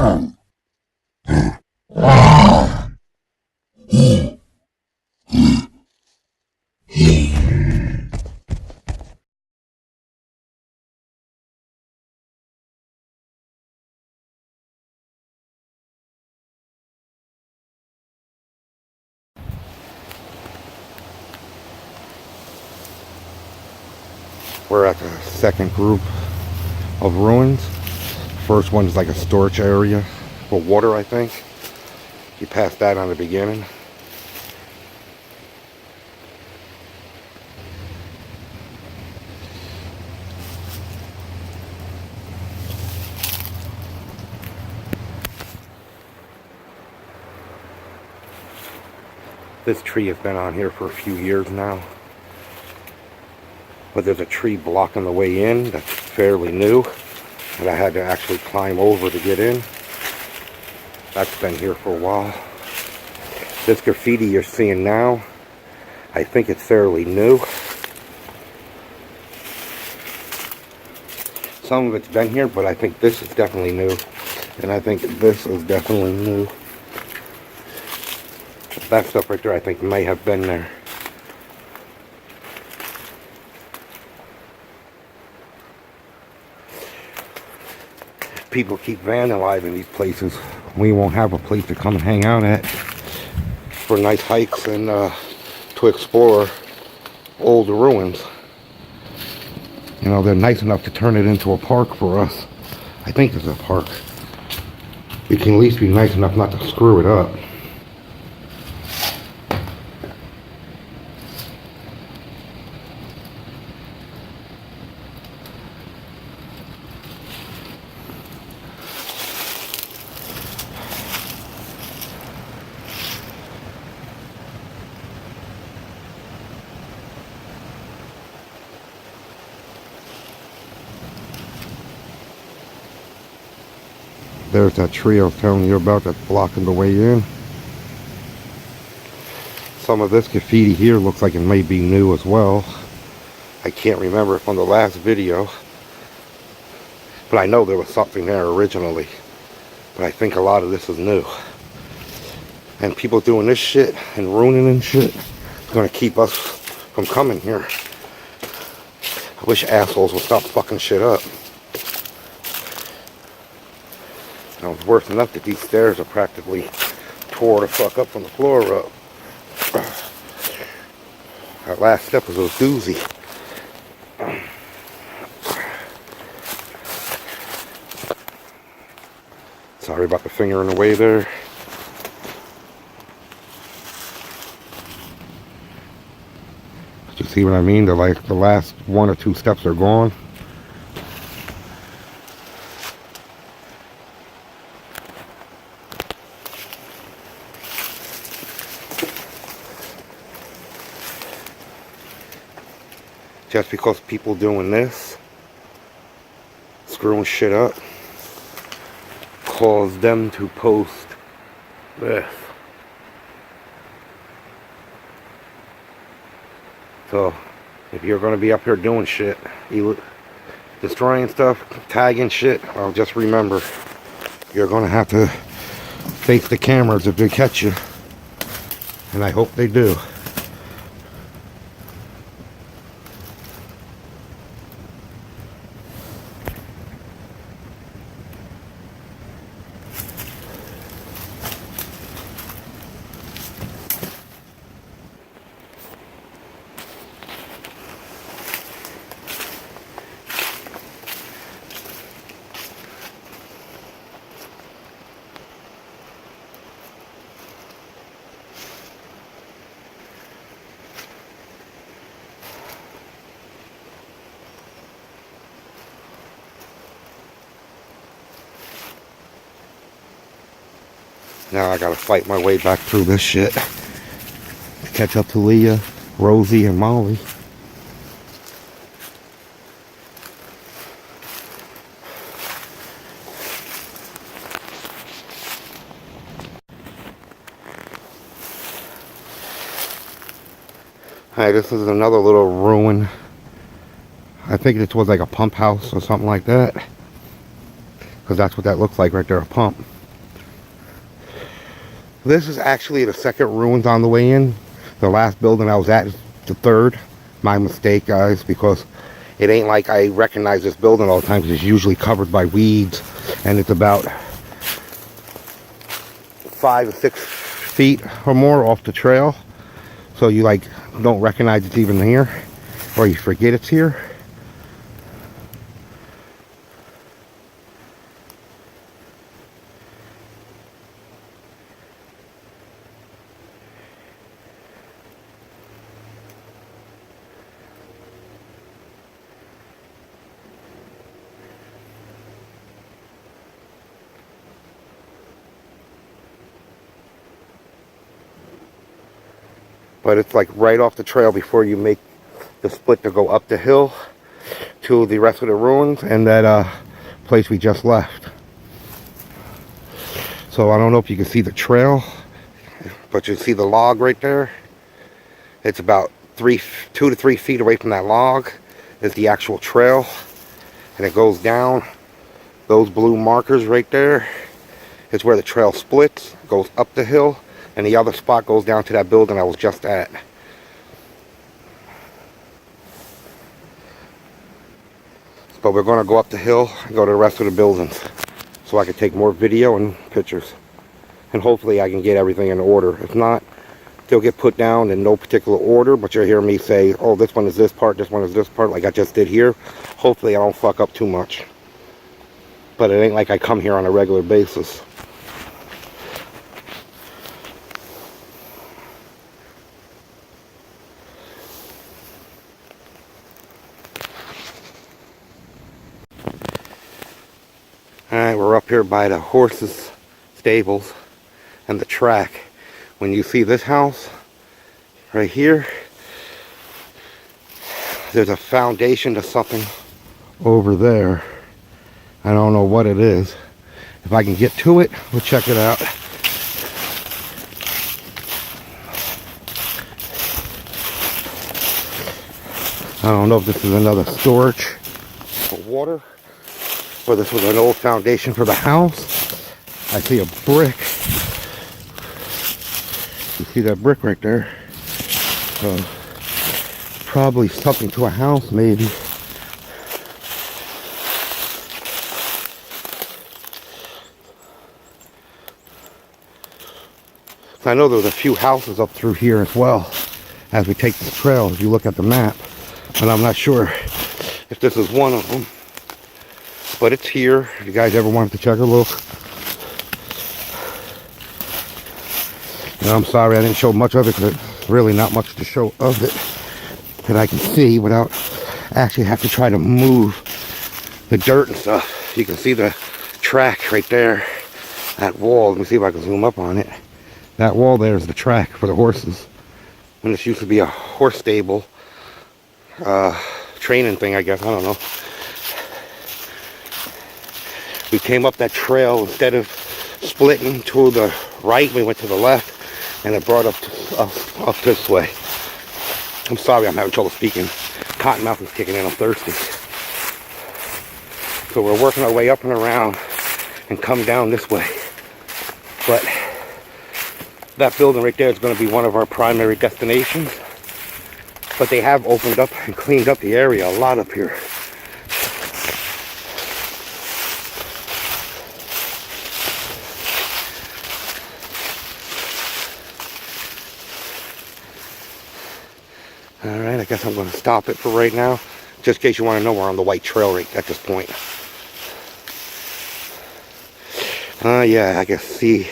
We're at the second group of ruins. First one is like a storage area for water, I think. You passed that on the beginning. This tree has been on here for a few years now. But there's a tree blocking the way in that's fairly new, and I had to actually climb over to get in. That's been here for a while. This graffiti you're seeing now, I think it's fairly new. Some of it's been here, but I think this is definitely new. And I think this is definitely new. That stuff right there I think may have been there. People keep vandalizing these places. We won't have a place to come and hang out at for nice hikes and to explore old ruins. You know, they're nice enough to turn it into a park for us. I think it's a park. You can at least be nice enough not to screw it up. There's that tree I was telling you about that's blocking the way in. Some of this graffiti here looks like it may be new as well. I can't remember from the last video, but I know there was something there originally. But I think a lot of this is new. And people doing this shit and ruining and shit is going to keep us from coming here. I wish assholes would stop fucking shit up. Now, it's worse enough that these stairs are practically tore the fuck up from the floor up. That last step was a doozy. Sorry about the finger in the way there. You see what I mean? They're like the last 1 or 2 steps are gone. Just because people doing this, screwing shit up, cause them to post this. So, if you're going to be up here doing shit, destroying stuff, tagging shit, well, just remember, you're going to have to face the cameras if they catch you. And I hope they do. Now I gotta fight my way back through this shit to catch up to Leah, Rosie, and Molly. Hey, this is another little ruin. I think this was like a pump house or something like that. Because that's what that looks like right there, a pump. This is actually the second ruins on the way in. The last building I was at is the third. My mistake, guys, because it ain't like I recognize this building all the time, because it's usually covered by weeds, and it's about 5 or 6 feet or more off the trail. So you like don't recognize it's even here, or you forget it's here. But it's like right off the trail before you make the split to go up the hill to the rest of the ruins and that place we just left. So I don't know if you can see the trail, but you see the log right there. It's about 2 to 3 feet away from that log is the actual trail, and it goes down. Those blue markers right there is where the trail splits, goes up the hill, and the other spot goes down to that building I was just at. But we're going to go up the hill and go to the rest of the buildings so I can take more video and pictures. And hopefully I can get everything in order. If not, they'll get put down in no particular order, but you'll hear me say, oh, this one is this part, this one is this part, like I just did here. Hopefully I don't fuck up too much. But it ain't like I come here on a regular basis. Alright, we're up here by the horses' stables and the track. When you see this house right here, there's a foundation to something over there. I don't know what it is. If I can get to it, we'll check it out. I don't know if this is another storage for water, or this was an old foundation for the house. I see a brick. You see that brick right there? So probably something to a house, maybe. I know there's a few houses up through here as well as we take this trail, if you look at the map. And I'm not sure if this is one of them. But it's here. If you guys ever wanted to check a look. And I'm sorry I didn't show much of it, because there's really not much to show of it that I can see without actually have to try to move the dirt and stuff. You can see the track right there. That wall. Let me see if I can zoom up on it. That wall there is the track for the horses. And this used to be a horse stable. Training thing, I guess. I don't know. We came up that trail. Instead of splitting to the right, we went to the left. And it brought up this way. I'm sorry I'm having trouble speaking. Cottonmouth is kicking in. I'm thirsty. So we're working our way up and around and come down this way. But that building right there is going to be one of our primary destinations. But they have opened up and cleaned up the area a lot up here. Alright, I guess I'm going to stop it for right now. Just in case you want to know, we're on the white trail right at this point. Yeah, I can see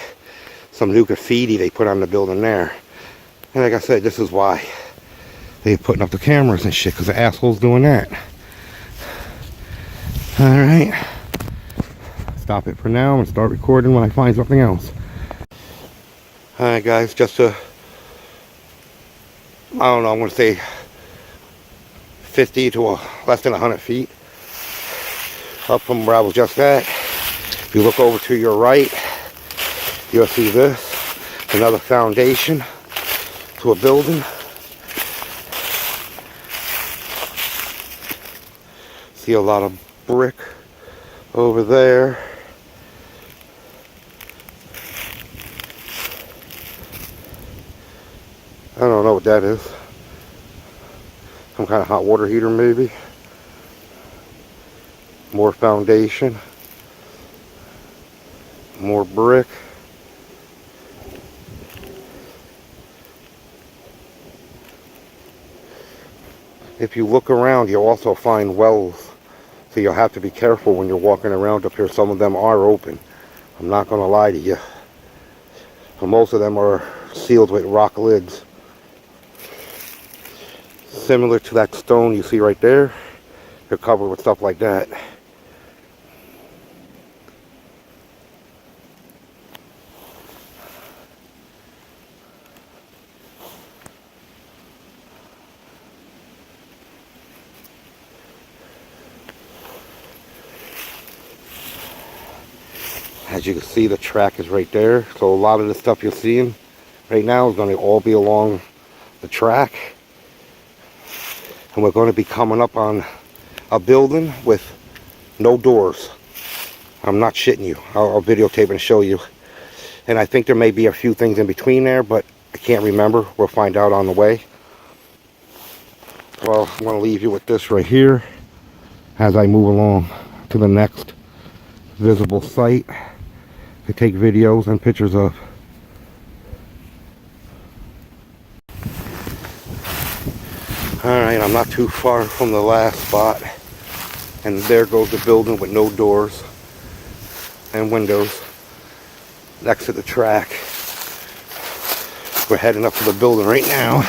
some new graffiti they put on the building there. And like I said, this is why they're putting up the cameras and shit, because the asshole's doing that. Alright. Stop it for now and start recording when I find something else. Alright guys, just to, I don't know, I'm going to say 50 to less than 100 feet up from where I was just at. If you look over to your right, you'll see this, another foundation to a building. See a lot of brick over there. what that is. Some kind of hot water heater maybe. More foundation. More brick. If you look around, you'll also find wells. So you'll have to be careful when you're walking around up here. Some of them are open. I'm not going to lie to you. But most of them are sealed with rock lids. Similar to that stone you see right there. They're covered with stuff like that. As you can see, the track is right there. So a lot of the stuff you're seeing right now is going to all be along the track. And we're going to be coming up on a building with no doors. I'm not shitting you. I'll videotape and show you. And I think there may be a few things in between there, but I can't remember. We'll find out on the way. Well, I'm going to leave you with this right here as I move along to the next visible site to take videos and pictures of. Alright, I'm not too far from the last spot. And there goes the building with no doors and windows next to the track. We're heading up to the building right now.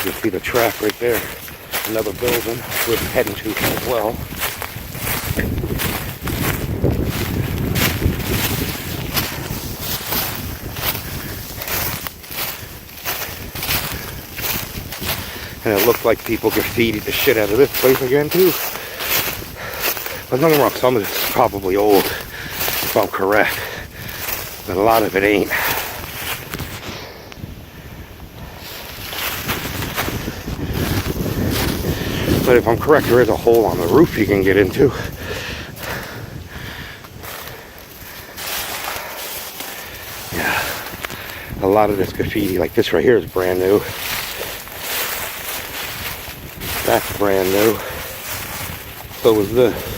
You see the track right there. Another building we're heading to as well. And it looks like people graffitied the shit out of this place again too. But nothing wrong, some of this is probably old, if I'm correct. But a lot of it ain't. But if I'm correct, there is a hole on the roof you can get into. Yeah. A lot of this graffiti, like this right here, is brand new. That's brand new. So is this.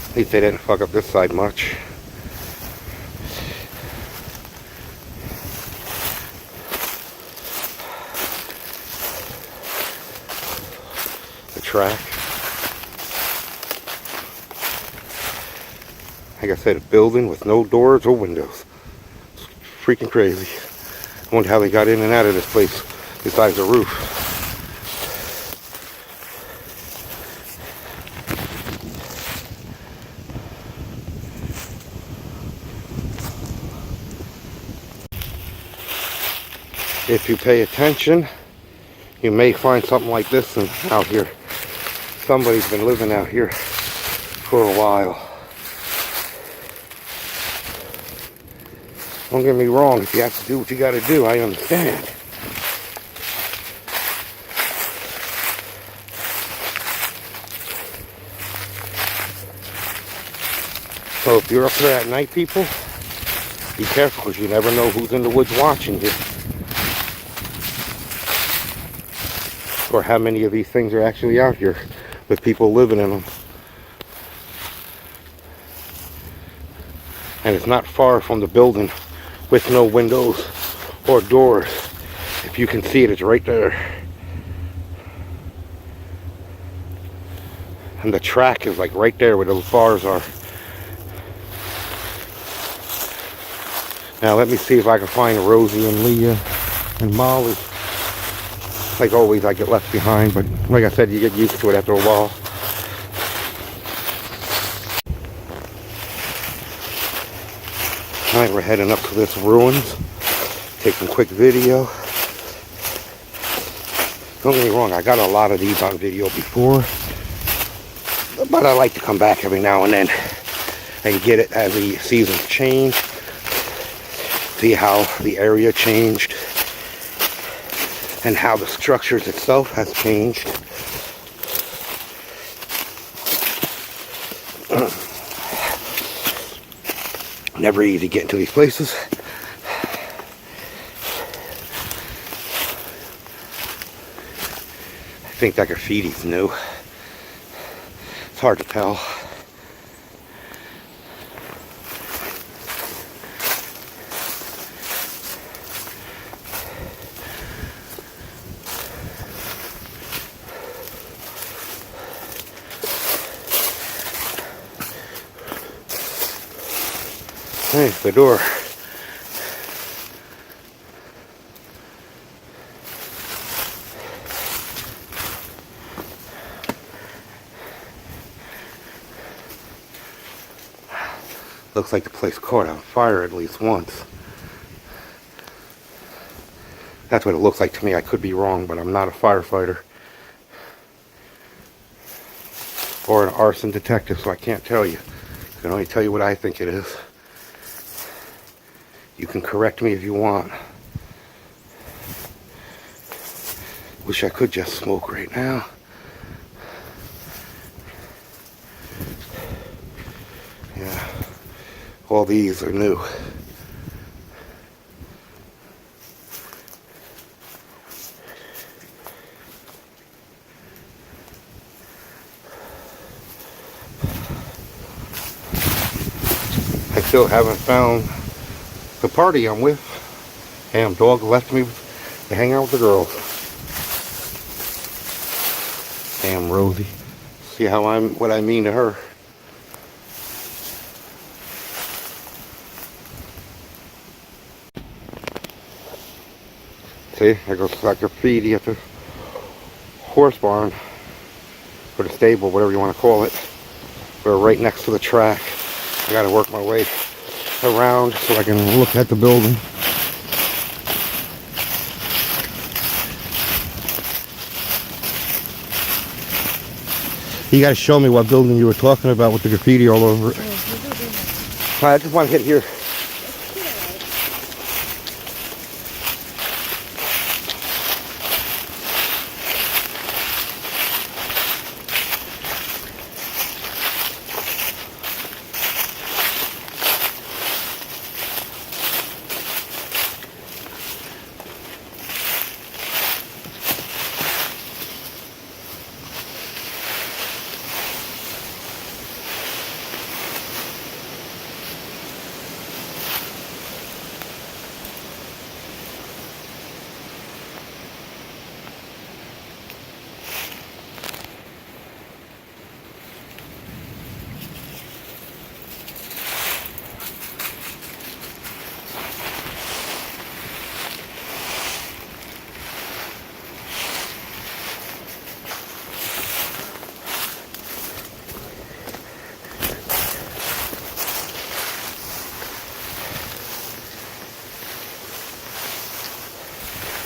At least they didn't fuck up this side much. The track. Like I said, a building with no doors or windows. It's freaking crazy. I wonder how they got in and out of this place besides the roof. If you pay attention, you may find something like this out here. Somebody's been living out here for a while. Don't get me wrong, if you have to do what you gotta do, I understand. So if you're up there at night, people, be careful because you never know who's in the woods watching you. Or how many of these things are actually out here with people living in them. And it's not far from the building with no windows or doors. If you can see it, it's right there. And the track is like right there where those bars are. Now let me see if I can find Rosie and Leah and Molly. Like always, I get left behind, but like I said, you get used to it after a while. Alright, we're heading up to this ruins. Take some quick video. Don't get me wrong, I got a lot of these on video before, but I like to come back every now and then and get it as the seasons change. See how the area changed and how the structures itself has changed. Never easy getting to these places. I think that graffiti's new. It's hard to tell. Hey, Theodore. Looks like the place caught on fire at least once. That's what it looks like to me. I could be wrong, but I'm not a firefighter or an arson detective, so I can't tell you. I can only tell you what I think it is. You can correct me if you want. Wish I could just smoke right now. Yeah, all these are new. I still haven't found the party I'm with. Damn, dog left me to hang out with the girls. Damn, Rosie. See how what I mean to her. See, there goes that graffiti at the horse barn, or the stable, whatever you want to call it. We're right next to the track. I gotta work my way around so I can look at the building. You gotta show me what building you were talking about with the graffiti all over it. I just want to hit here.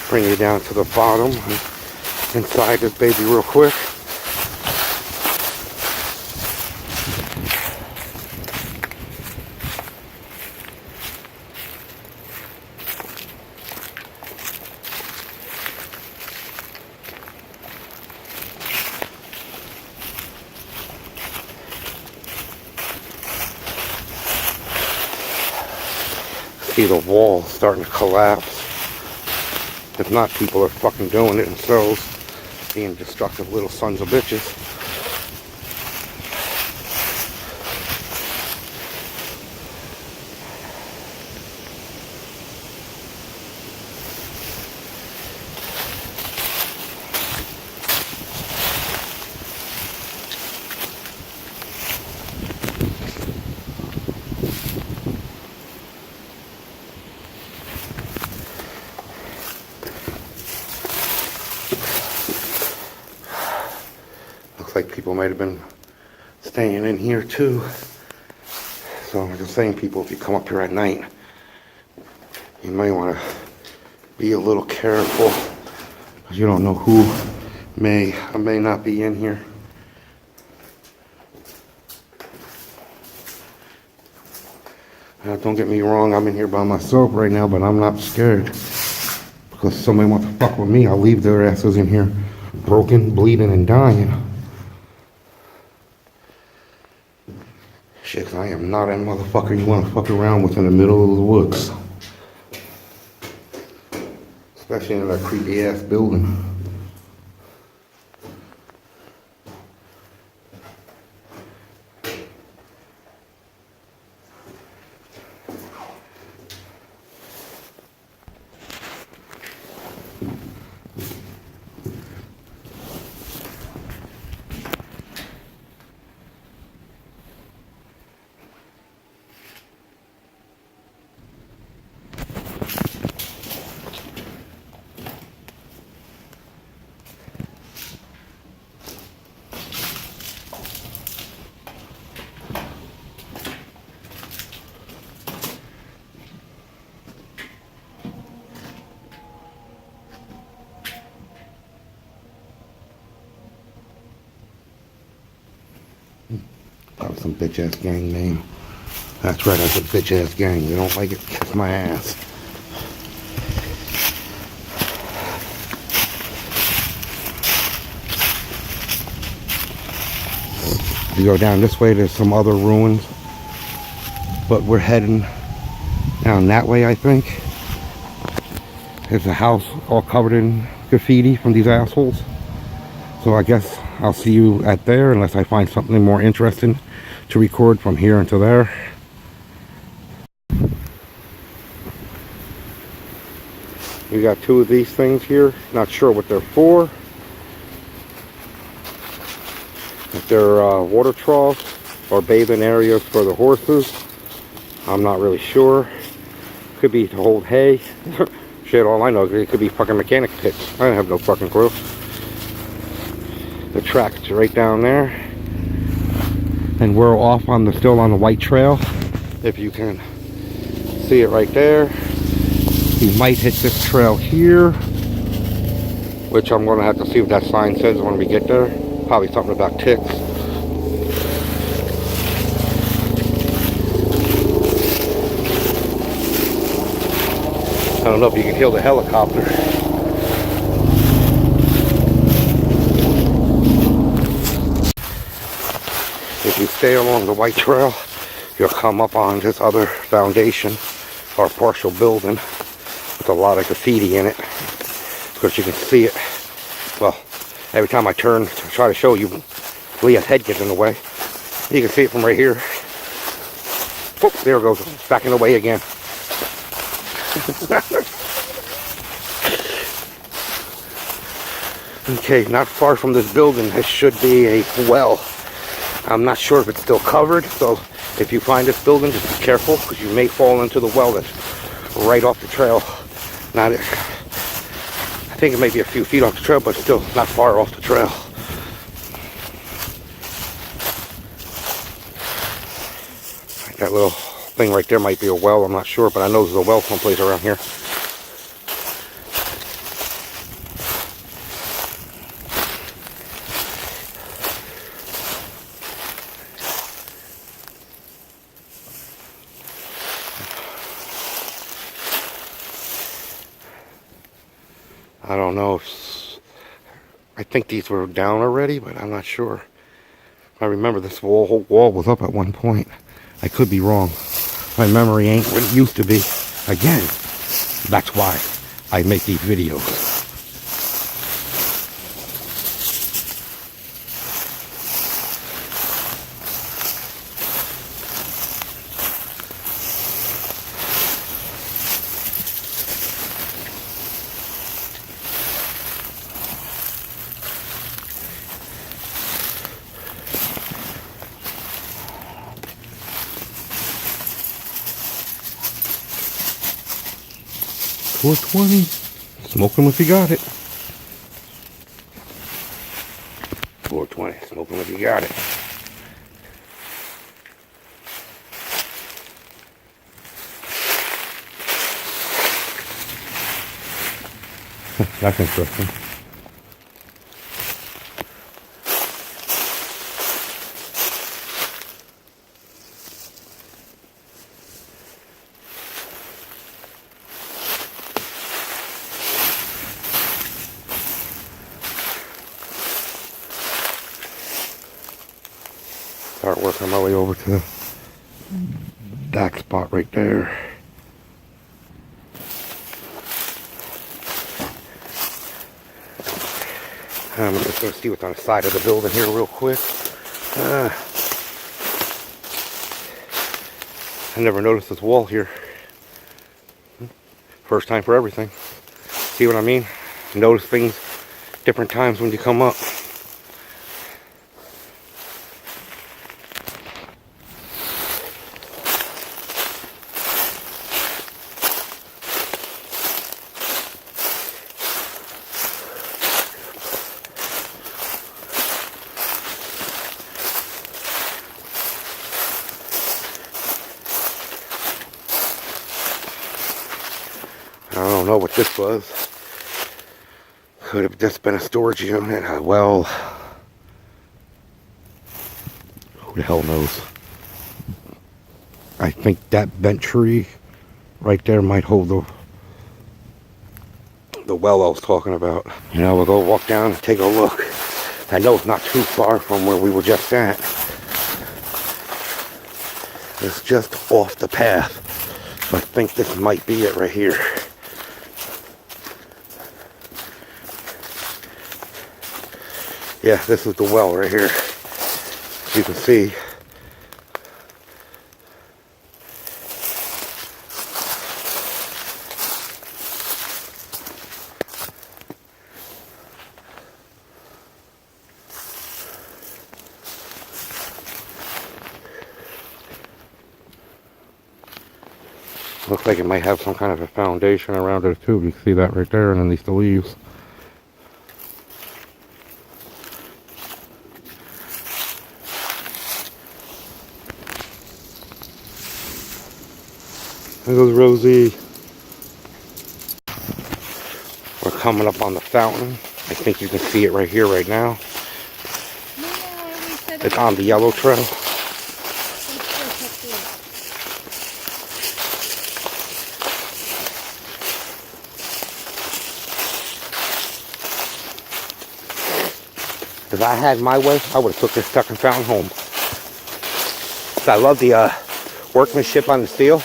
Bring you down to the bottom inside this baby real quick. See the wall starting to collapse. If not, people are fucking doing it themselves, being destructive little sons of bitches. like people might have been staying in here too. So I'm just saying, people, if you come up here at night, you may want to be a little careful, because you don't know who may or may not be in here. Don't get me wrong, I'm in here by myself right now, but I'm not scared. Because if somebody wants to fuck with me, I'll leave their asses in here broken, bleeding, and dying. Shit, I am not a motherfucker you want to fuck around with in the middle of the woods. Especially in that creepy ass building. Probably some bitch ass gang name. That's right, that's a bitch ass gang. You don't like it? Kiss my ass. You go down this way, there's some other ruins. But we're heading down that way, I think. There's a house all covered in graffiti from these assholes. So I guess I'll see you at there, unless I find something more interesting to record from here until there. We got two of these things here. Not sure what they're for. If they're water troughs or bathing areas for the horses, I'm not really sure. Could be to hold hay. Shit, all I know is it could be fucking mechanic pits. I have no fucking clue. The track's right down there, and we're off on still on the white trail. If you can see it right there, we might hit this trail here, which I'm going to have to see what that sign says when we get there. Probably something about ticks. I don't know if you can hear the helicopter. If you stay along the white trail, you'll come up on this other foundation or partial building with a lot of graffiti in it. Because you can see it. Well, every time I turn to try to show you, Leah's head gets in the way. You can see it from right here. Whoop, there it goes, back in the way again. Okay, not far from this building, there should be a well. I'm not sure if it's still covered, so if you find this building, just be careful, because you may fall into the well that's right off the trail. Not, I think it may be a few feet off the trail, but still not far off the trail. That little thing right there might be a well, I'm not sure, but I know there's a well someplace around here. I don't know if, I think these were down already, but I'm not sure. I remember this whole wall was up at one point. I could be wrong. My memory ain't what it used to be. Again, that's why I make these videos. $4.20. Smoke them if you got it. 420. Smoking like you got it. That's interesting. Start working my way over to that spot right there. I'm just going to see what's on the side of the building here real quick. I never noticed this wall here. First time for everything. See what I mean? Notice things different times when you come up. I don't know what this was. Could have just been a storage unit. Well, who the hell knows? I think that bent tree right there might hold the well I was talking about. You know, we'll go walk down and take a look. I know it's not too far from where we were just at. It's just off the path. So I think this might be it right here. Yeah, this is the well right here. As you can see. Looks like it might have some kind of a foundation around it too. You can see that right there, and then the leaves. There goes Rosie. We're coming up on the fountain. I think you can see it right here, right now. It's on the yellow trail. If I had my way, I would have took this fucking fountain home. So I love the workmanship on the steel.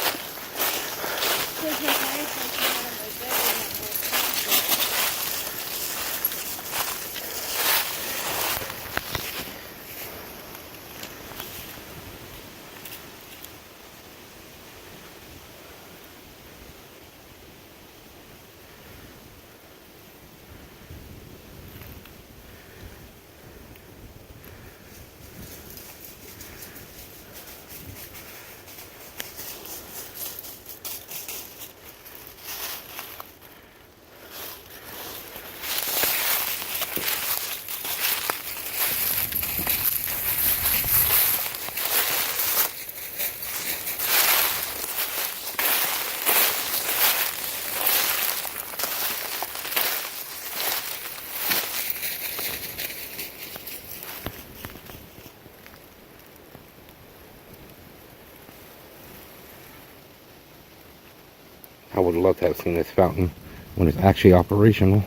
I would love to have seen this fountain when it's actually operational.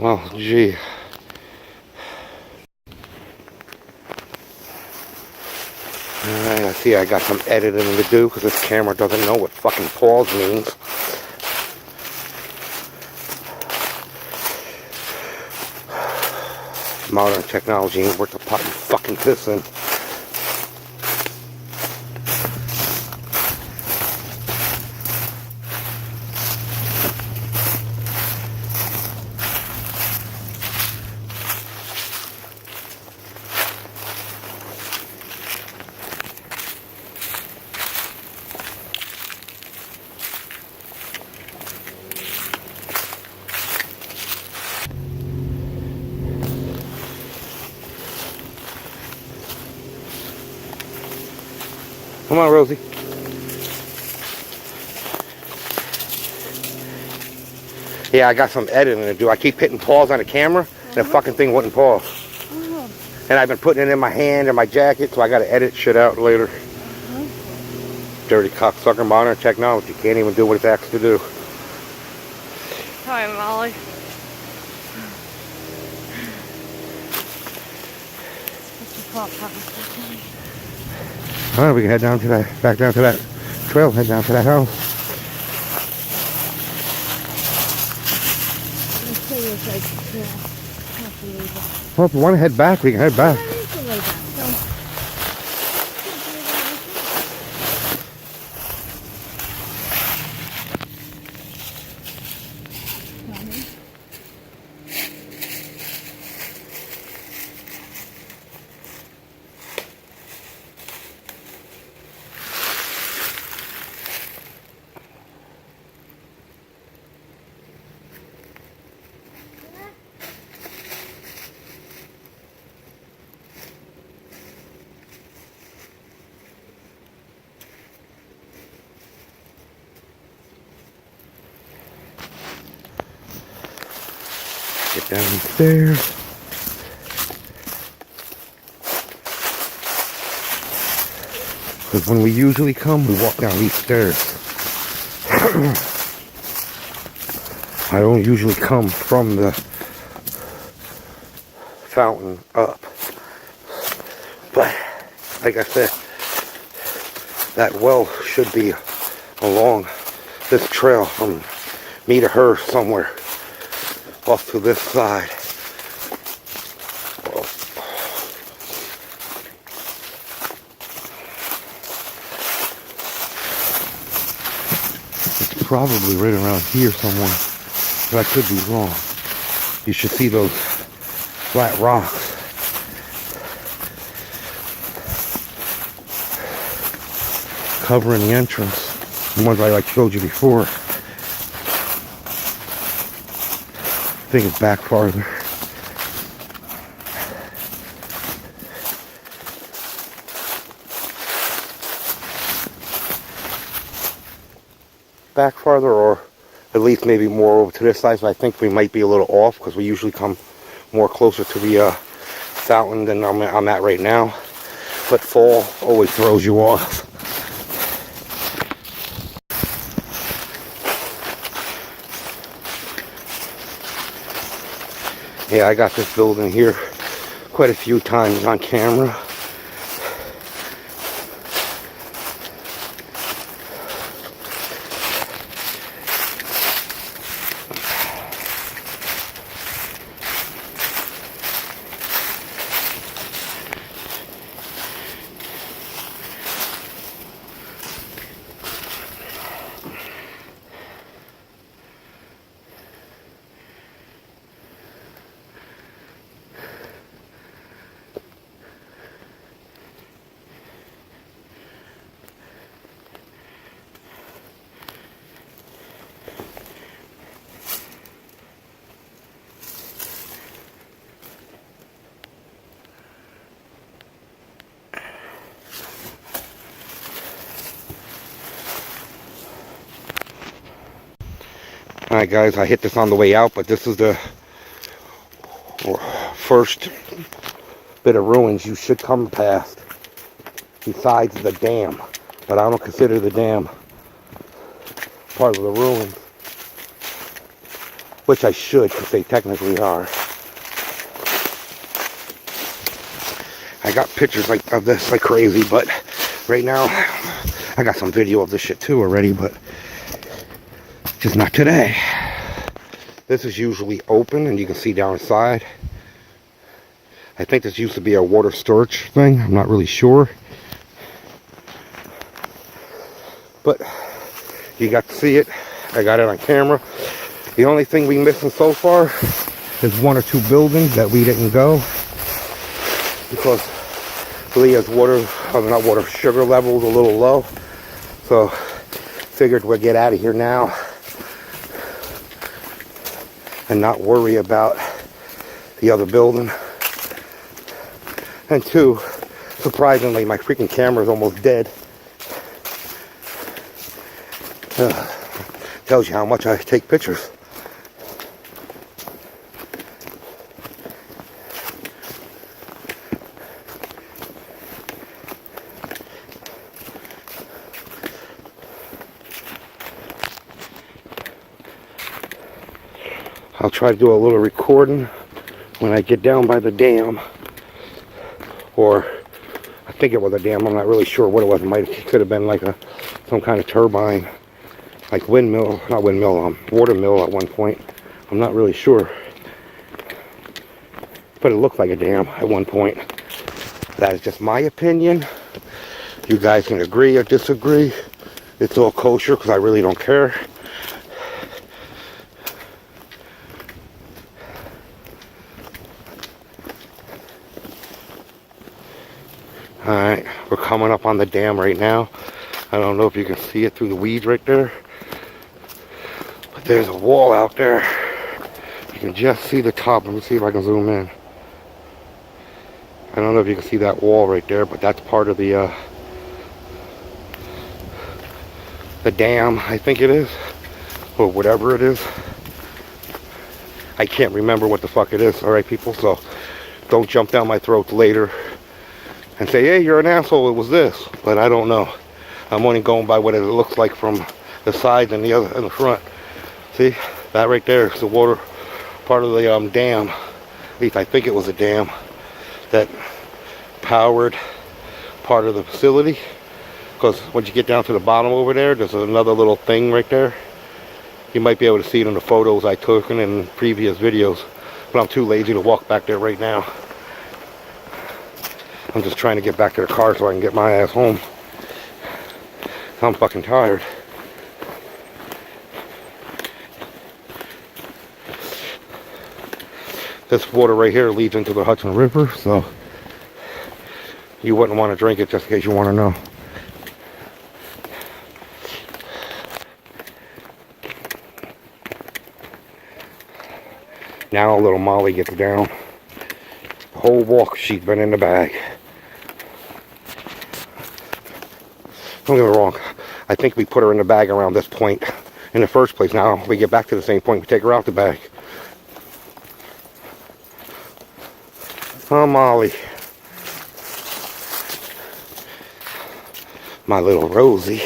Well, gee. Alright, I see I got some editing to do because this camera doesn't know what fucking pause means. Modern technology ain't worth the pot you fucking piss in. Come on, Rosie. Yeah, I got some editing to do. I keep hitting pause on the camera, and the fucking thing wouldn't pause. And I've been putting it in my hand and my jacket, so I gotta edit shit out later. Dirty cocksucker, modern technology. Can't even do what it's asked to do. Hi, Molly. Alright, we can head down to that, back down to that trail, head down to that house. Well, if we want to head back, we can head back. Get downstairs. Because when we usually come, we walk down these stairs. I don't usually come from the fountain up. But, like I said, that well should be along this trail from me to her somewhere off to this side. It's probably right around here somewhere, but I could be wrong. You should see those flat rocks. Covering the entrance. The ones I showed you before. I think it's back farther. Back farther, or at least maybe more over to this side. So I think we might be a little off because we usually come more closer to the fountain than I'm at right now. But fall always throws you off. Yeah, I got this building here quite a few times on camera. Alright guys, I hit this on the way out, but this is the first bit of ruins you should come past, besides the dam. But I don't consider the dam part of the ruins. which I should, because they technically are. I got pictures of this like crazy, but right now I got some video of this shit too already, but just not today. This is usually open and you can see down inside. I think this used to be a water storage thing. I'm not really sure. But you got to see it. I got it on camera. The only thing we missing so far is 1 or 2 buildings that we didn't go. Because Leah's sugar level is a little low. So figured we'd get out of here now and not worry about the other building. And 2, surprisingly, my freaking camera is almost dead. Tells you how much I take pictures. I'll try to do a little recording when I get down by the dam. Or I think it was a dam. I'm not really sure what it was. It could have been like some kind of turbine, like windmill, not windmill, water mill at one point. I'm not really sure, but it looked like a dam at one point. That is just my opinion. You guys can agree or disagree. It's all kosher because I really don't care. Alright, we're coming up on the dam right now. I don't know if you can see it through the weeds right there. But there's a wall out there. You can just see the top. Let me see if I can zoom in. I don't know if you can see that wall right there, but that's part of the dam, I think it is. Or whatever it is. I can't remember what the fuck it is. Alright, people, so don't jump down my throat later and say, hey, you're an asshole, it was this. But I don't know. I'm only going by what it looks like from the side and the other in the front. See, that right there is the water part of the dam. At least I think it was a dam that powered part of the facility. Because once you get down to the bottom over there, there's another little thing right there. You might be able to see it in the photos I took and in previous videos. But I'm too lazy to walk back there right now. I'm just trying to get back to the car so I can get my ass home. I'm fucking tired. This water right here leads into the Hudson River, so you wouldn't want to drink it just in case you want to know. Now little Molly gets down. The whole walk she's been in the bag. Don't get me wrong, I think we put her in the bag around this point in the first place. Now we get back to the same point, we take her out the bag. Oh, Molly. My little Rosie.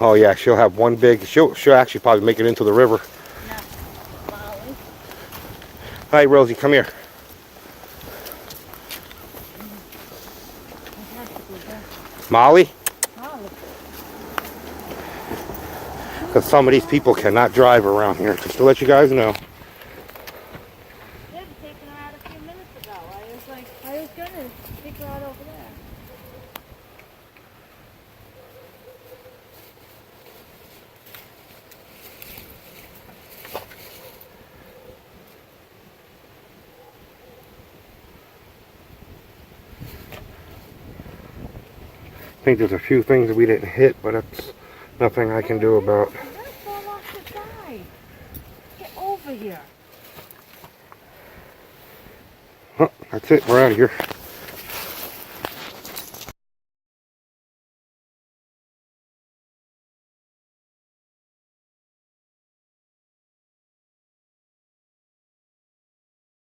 Oh yeah, she'll have one big. She'll actually probably make it into the river. No, Molly. Hi, Rosie, come here. Molly. Because some of these people cannot drive around here. Just to let you guys know. They were taking her out a few minutes ago. I was gonna take her out over there. I think there's a few things that we didn't hit, but that's nothing I can do about. You're gonna fall off the side. Get over here. Oh, that's it. We're out of here.